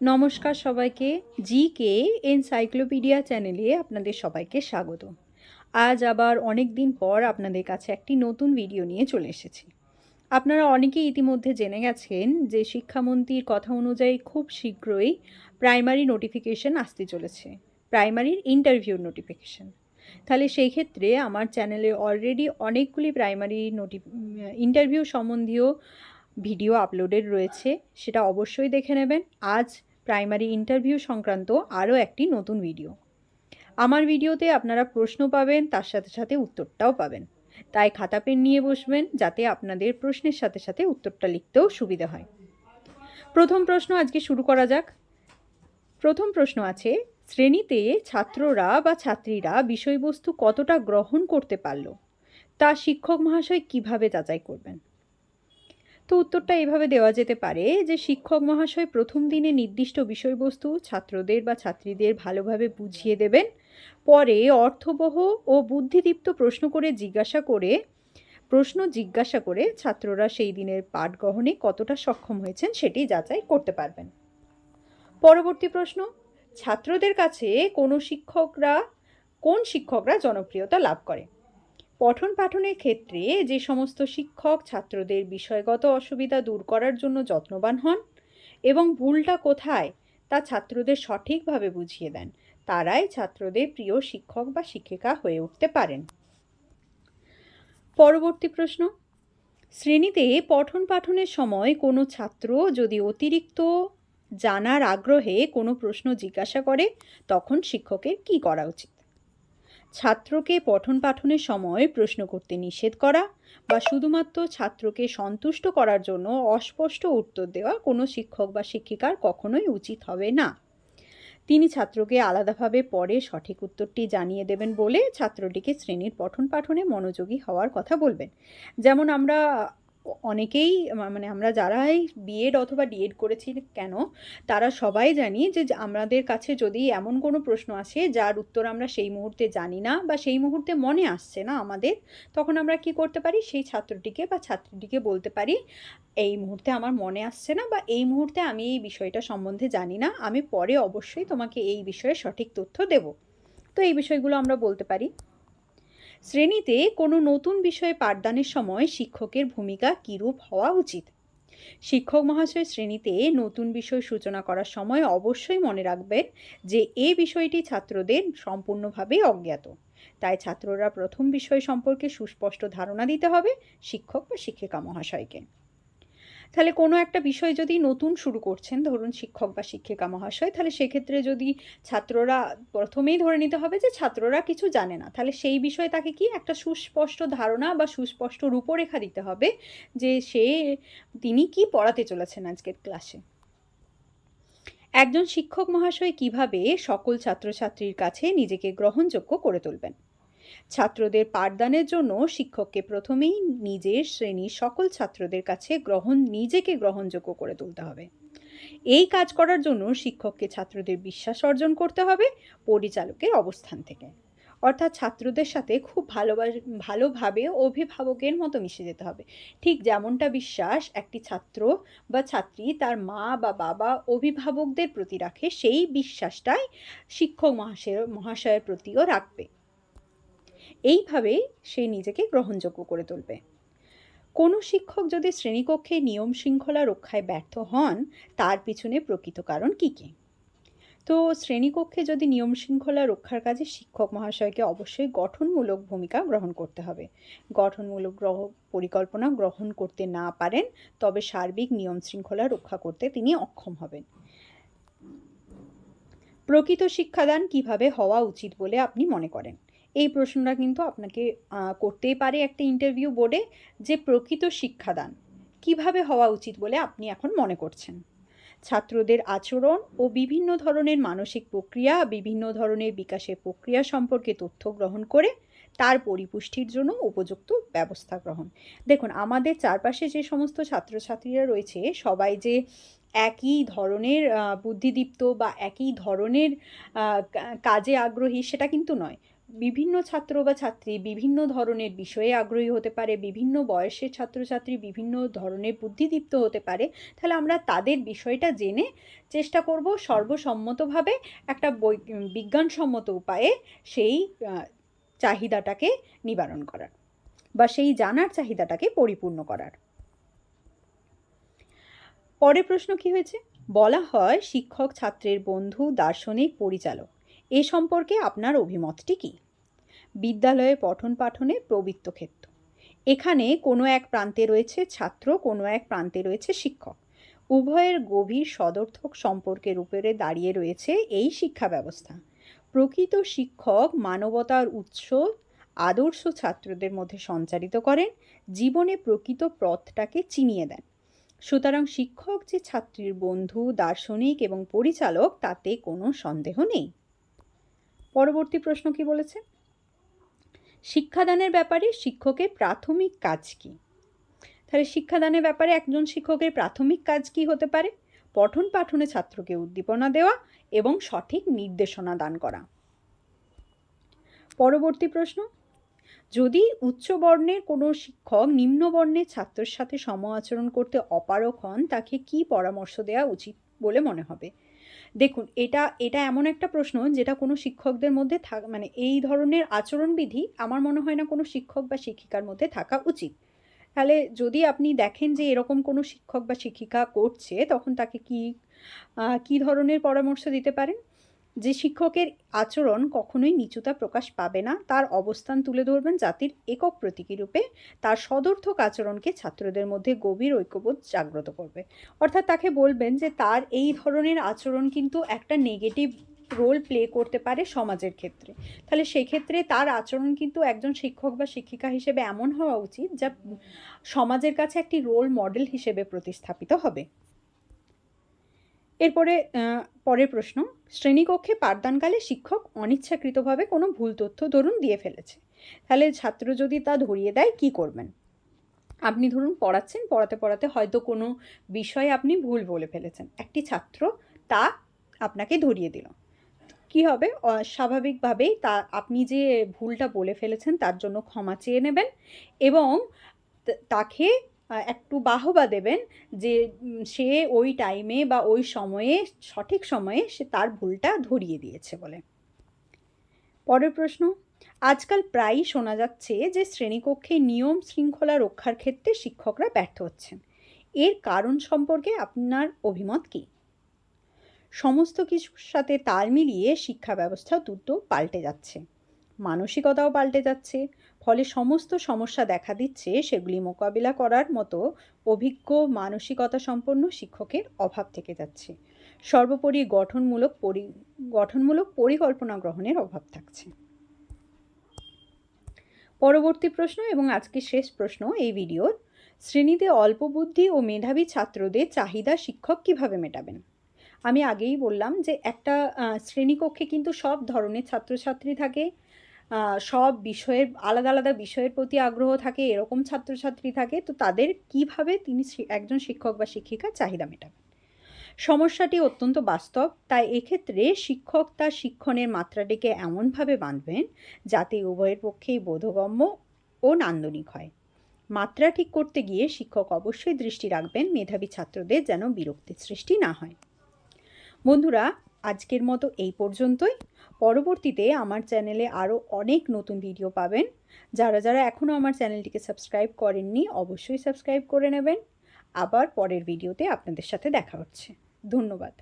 নমস্কার সবাইকে। GK encyclopedia চ্যানেলে আপনাদের সবাইকে স্বাগত। আজ আবার অনেক দিন পর আপনাদের কাছে একটি নতুন ভিডিও নিয়ে চলে এসেছি। আপনারা অনেকেই ইতিমধ্যে জেনে গেছেন যে শিক্ষামন্ত্রীর কথা অনুযায়ী খুব শীঘ্রই প্রাইমারি নোটিফিকেশন আসতে চলেছে, প্রাইমারির ইন্টারভিউর নোটিফিকেশন। তাহলে সেই ক্ষেত্রে আমার চ্যানেলে অলরেডি অনেকগুলি প্রাইমারি ইন্টারভিউ সম্বন্ধীয় ভিডিও আপলোডেড রয়েছে, সেটা অবশ্যই দেখে নেবেন। আজ প্রাইমারি ইন্টারভিউ সংক্রান্ত আরও একটি নতুন ভিডিও। আমার ভিডিওতে আপনারা প্রশ্ন পাবেন, তার সাথে সাথে উত্তরটাও পাবেন। তাই খাতা পেন নিয়ে বসবেন, যাতে আপনাদের প্রশ্নের সাথে সাথে উত্তরটা লিখতেও সুবিধা হয়। প্রথম প্রশ্ন আজকে শুরু করা যাক। প্রথম প্রশ্ন আছে, শ্রেণীতে ছাত্ররা বা ছাত্রীরা বিষয়বস্তু কতটা গ্রহণ করতে পারল তা শিক্ষক মহাশয় কিভাবে যাচাই করবেন? তো উত্তরটা এভাবে দেওয়া যেতে পারে যে শিক্ষক মহাশয় প্রথম দিনে নির্দিষ্ট বিষয়বস্তু ছাত্রদের বা ছাত্রীদের ভালোভাবে বুঝিয়ে দেবেন, পরে অর্থবহ ও বুদ্ধিদীপ্ত প্রশ্ন জিজ্ঞাসা করে ছাত্ররা সেই দিনের পাঠ গ্রহণে কতটা সক্ষম হয়েছেন সেটি যাচাই করতে পারবেন। পরবর্তী প্রশ্ন, ছাত্রদের কাছে কোন শিক্ষকরা জনপ্রিয়তা লাভ করে? পঠন পাঠনের ক্ষেত্রে যে সমস্ত শিক্ষক ছাত্রদের বিষয়গত অসুবিধা দূর করার জন্য যত্নবান হন এবং ভুলটা কোথায় তা ছাত্রদের সঠিকভাবে বুঝিয়ে দেন, তারাই ছাত্রদের প্রিয় শিক্ষক বা শিক্ষিকা হয়ে উঠতে পারেন। পরবর্তী প্রশ্ন, শ্রেণীতে পঠন পাঠনের সময় কোনো ছাত্র যদি অতিরিক্ত জানার আগ্রহে কোনো প্রশ্ন জিজ্ঞাসা করে, তখন শিক্ষকের কী করা উচিত? ছাত্রকে পঠন পাঠনের সময় প্রশ্ন করতে নিষেধ করা বা শুধুমাত্র ছাত্রকে সন্তুষ্ট করার জন্য অস্পষ্ট উত্তর দেওয়া কোনো শিক্ষক বা শিক্ষিকার কখনোই উচিত হবে না। তিনি ছাত্রকে আলাদাভাবে পরে সঠিক উত্তরটি জানিয়ে দেবেন বলে ছাত্রটিকে শ্রেণীর পঠন পাঠনে মনোযোগী হওয়ার কথা বলবেন। যেমন আমরা অনেকেই আমরা যারাই বিএড অথবা ডিএড করেছি কেন, তারা সবাই জানি যে আমাদের কাছে যদি এমন কোনো প্রশ্ন আসে যার উত্তর আমরা সেই মুহূর্তে জানি না বা সেই মুহূর্তে মনে আসছে না আমাদের, তখন আমরা কি করতে পারি, সেই ছাত্রটিকে বা ছাত্রীটিকে বলতে পারি, এই মুহূর্তে আমার মনে আসছে না বা এই মুহূর্তে আমি এই বিষয়টা সম্বন্ধে জানি না, আমি পরে অবশ্যই তোমাকে এই বিষয়ে সঠিক তথ্য দেব। তো এই বিষয়গুলো আমরা বলতে পারি। শ্রেণীতে কোনো নতুন বিষয়ে পাঠদানের সময় শিক্ষকের ভূমিকা কীরূপ হওয়া উচিত? শিক্ষক মহাশয় শ্রেণীতে নতুন বিষয় সূচনা করার সময় অবশ্যই মনে রাখবেন যে এই বিষয়টি ছাত্রদের সম্পূর্ণভাবে অজ্ঞাত, তাই ছাত্ররা প্রথম বিষয় সম্পর্কে সুস্পষ্ট ধারণা দিতে হবে শিক্ষক বা শিক্ষিকা মহাশয়কে। তাহলে কোনো একটা বিষয় যদি নতুন শুরু করছেন, ধরুন শিক্ষক বা শিক্ষিকা মহাশয়, তাহলে সেক্ষেত্রে যদি ছাত্ররা প্রথমেই ধরে নিতে হবে যে ছাত্ররা কিছু জানে না, তাহলে সেই বিষয়ে তাকে কি একটা সুস্পষ্ট ধারণা বা সুস্পষ্ট রূপরেখা দিতে হবে যে তিনি কি পড়াতে চলেছেন আজকের ক্লাসে। একজন শিক্ষক মহাশয় কিভাবে সকল ছাত্রছাত্রীর কাছে নিজেকে গ্রহণযোগ্য করে তুলবেন? ছাত্রদের পাঠদানের জন্য শিক্ষককে প্রথমেই নিজের শ্রেণীর সকল ছাত্রদের কাছে নিজেকে গ্রহণযোগ্য করে তুলতে হবে। এই কাজ করার জন্য শিক্ষককে ছাত্রদের বিশ্বাস অর্জন করতে হবে পরিচালকের অবস্থান থেকে, অর্থাৎ ছাত্রদের সাথে খুব ভালোভাবে অভিভাবকের মতো মিশে যেতে হবে। ঠিক যেমনটা বিশ্বাস একটি ছাত্র বা ছাত্রী তার মা বা বাবা অভিভাবকদের প্রতি রাখে, সেই বিশ্বাসটাই শিক্ষক মহাশয়ের প্রতিও রাখবে। এইভাবে সে নিজেকে গ্রহণযোগ্য করে তুলবে। কোনো শিক্ষক যদি শ্রেণীকক্ষে নিয়ম শৃঙ্খলা রক্ষায় ব্যর্থ হন, তার পিছনে প্রকৃত কারণ কী কী? তো শ্রেণীকক্ষে যদি নিয়ম শৃঙ্খলা রক্ষার কাজে শিক্ষক মহাশয়কে অবশ্যই গঠনমূলক ভূমিকা গ্রহণ করতে হবে। গঠনমূলক পরিকল্পনা গ্রহণ করতে না পারেন, তবে সার্বিক নিয়ম শৃঙ্খলা রক্ষা করতে তিনি অক্ষম হবেন। প্রকৃত শিক্ষাদান কিভাবে হওয়া উচিত বলে আপনি মনে করেন? এই প্রশ্নটা কিন্তু আপনাকে করতেই পারে একটা ইন্টারভিউ বোর্ডে, যে প্রকৃত শিক্ষাদান কিভাবে হওয়া উচিত বলে আপনি এখন মনে করছেন। ছাত্রদের আচরণ ও বিভিন্ন ধরনের মানসিক প্রক্রিয়া, বিভিন্ন ধরনের বিকাশের প্রক্রিয়া সম্পর্কে তথ্য গ্রহণ করে তার পরিপুষ্টির জন্য উপযুক্ত ব্যবস্থা গ্রহণ। দেখুন, আমাদের চারপাশে যে সমস্ত ছাত্রছাত্রীরা রয়েছে সবাই যে একই ধরনের বুদ্ধিদীপ্ত বা একই ধরনের কাজে আগ্রহী সেটা কিন্তু নয়। বিভিন্ন ছাত্র বা ছাত্রী বিভিন্ন ধরনের বিষয়ে আগ্রহী হতে পারে, বিভিন্ন বয়সের ছাত্রছাত্রী বিভিন্ন ধরনের বুদ্ধিদীপ্ত হতে পারে, তাহলে আমরা তাদের বিষয়টা জেনে চেষ্টা করব সর্বসম্মতভাবে একটা বিজ্ঞানসম্মত উপায়ে সেই চাহিদাটাকে নিবারণ করার বা সেই জানার চাহিদাটাকে পরিপূর্ণ করার। পরের প্রশ্ন কি হয়েছে? বলা হয় শিক্ষক ছাত্রের বন্ধু, দার্শনিক, পরিচালক। এ সম্পর্কে আপনার অভিমতটি কি? বিদ্যালয়ে পঠন পাঠনের প্রবৃত্ত ক্ষেত্র। এখানে কোনো এক প্রান্তে রয়েছে ছাত্র, কোনো এক প্রান্তে রয়েছে শিক্ষক। উভয়ের গভীর সদর্থক সম্পর্কের উপরে দাঁড়িয়ে রয়েছে এই শিক্ষা ব্যবস্থা। প্রকৃত শিক্ষক মানবতার উৎস আদর্শ ছাত্রদের মধ্যে সঞ্চারিত করেন, জীবনে প্রকৃত পথটাকে চিনিয়ে দেন। সুতরাং শিক্ষক যে ছাত্রীর বন্ধু, দার্শনিক এবং পরিচালক তাতে কোনো সন্দেহ নেই। পরবর্তী প্রশ্ন কি বলেছে? শিক্ষাদানের ব্যাপারে শিক্ষকের প্রাথমিক কাজ কি? তাহলে শিক্ষাদানের ব্যাপারে একজন শিক্ষকের প্রাথমিক কাজ কি হতে পারে? পঠন পাঠনে ছাত্রকে উদ্দীপনা দেওয়া এবং সঠিক নির্দেশনা দান করা। পরবর্তী প্রশ্ন, যদি উচ্চ বর্ণের কোনো শিক্ষক নিম্ন বর্ণের ছাত্রের সাথে সম আচরণ করতে অপারগ হন, তাকে কি পরামর্শ দেওয়া উচিত বলে মনে হবে? দেখুন, এটা এমন একটা প্রশ্ন যেটা কোনো শিক্ষকদের মধ্যে মানে এই ধরনের আচরণবিধি আমার মনে হয় না কোনো শিক্ষক বা শিক্ষিকার মধ্যে থাকা উচিত। তাহলে যদি আপনি দেখেন যে এরকম কোনো শিক্ষক বা শিক্ষিকা করছে, তখন তাকে কি ধরনের পরামর্শ দিতে পারেন? যে শিক্ষকের আচরণ কখনোই নিচুতা প্রকাশ পাবে না, তার অবস্থান তুলে ধরবেন জাতির একক প্রতীকী রূপে, তার সদর্থক আচরণকে ছাত্রদের মধ্যে গভীর ঐক্যবোধ জাগ্রত করবে। অর্থাৎ তাকে বলবেন যে তার এই ধরনের আচরণ কিন্তু একটা নেগেটিভ রোল প্লে করতে পারে সমাজের ক্ষেত্রে। তাহলে সেক্ষেত্রে তার আচরণ কিন্তু একজন শিক্ষক বা শিক্ষিকা হিসেবে এমন হওয়া উচিত যা সমাজের কাছে একটি রোল মডেল হিসেবে প্রতিস্থাপিত হবে। এরপরে পরের প্রশ্ন, শ্রেণীকক্ষে পাঠদানকালে শিক্ষক অনিচ্ছাকৃতভাবে কোনো ভুল তথ্য ধরুন দিয়ে ফেলেছে, তাহলে ছাত্র যদি তা ধরিয়ে দেয় কি করবেন? আপনি ধরুন পড়াচ্ছেন, পড়াতে পড়াতে হয়তো কোনো বিষয়ে আপনি ভুল বলে ফেলেছেন, একটি ছাত্র তা আপনাকে ধরিয়ে দিল, কি হবে? স্বাভাবিকভাবেই আপনি যে ভুলটা বলে ফেলেছেন তার জন্য ক্ষমা চেয়ে নেবেন এবং তাকে একটু বাহবা দেবেন যে সে ওই টাইমে বা ওই সময়ে সঠিক সময়ে সে তার ভুলটা ধরিয়ে দিয়েছে বলে। পরের প্রশ্ন, আজকাল প্রায়ই শোনা যাচ্ছে যে শ্রেণীকক্ষে নিয়ম শৃঙ্খলা রক্ষার ক্ষেত্রে শিক্ষকরা ব্যর্থ হচ্ছেন। এর কারণ সম্পর্কে আপনার অভিমত কী? সমস্ত কিছুর সাথে তাল মিলিয়ে শিক্ষা ব্যবস্থা দ্রুত পাল্টে যাচ্ছে, মানসিকতাও পাল্টে যাচ্ছে, ফলে সমস্ত সমস্যা দেখা দিচ্ছে সেগুলি মোকাবিলা করার মতো অভিজ্ঞ মানসিকতা সম্পন্ন শিক্ষকের অভাব থেকে যাচ্ছে। সর্বোপরি গঠনমূলক পরিকল্পনা গ্রহণের অভাব থাকছে। পরবর্তী প্রশ্ন এবং আজকের শেষ প্রশ্ন এই ভিডিওর, শ্রেণীতে অল্প বুদ্ধি ও মেধাবী ছাত্রদের চাহিদা শিক্ষক কিভাবে মেটাবেন? আমি আগেই বললাম যে একটা শ্রেণীকক্ষে কিন্তু সব ধরনের ছাত্রছাত্রী থাকে, সব বিষয়ের আলাদা আলাদা বিষয়ের প্রতি আগ্রহ থাকে, এরকম ছাত্রছাত্রী থাকে, তো তাদের কিভাবে তিনি একজন শিক্ষক বা শিক্ষিকা চাহিদা মেটাবেন? সমস্যাটি অত্যন্ত বাস্তব, তাই এক্ষেত্রে শিক্ষক তার শিক্ষণের মাত্রাটিকে এমনভাবে বাঁধবেন যাতে উভয়ের পক্ষেই বোধগম্য ও নান্দনিক হয়। মাত্রা ঠিক করতে গিয়ে শিক্ষক অবশ্যই দৃষ্টি রাখবেন মেধাবী ছাত্রদের যেন বিরক্তির সৃষ্টি না হয়। বন্ধুরা, আজকের মতো এই পর্যন্তই। পরবর্তীতে আমার চ্যানেলে আরও অনেক নতুন ভিডিও পাবেন। যারা যারা এখনও আমার চ্যানেলটিকে সাবস্ক্রাইব করেননি অবশ্যই সাবস্ক্রাইব করে নেবেন। আবার পরের ভিডিওতে আপনাদের সাথে দেখা হচ্ছে। ধন্যবাদ।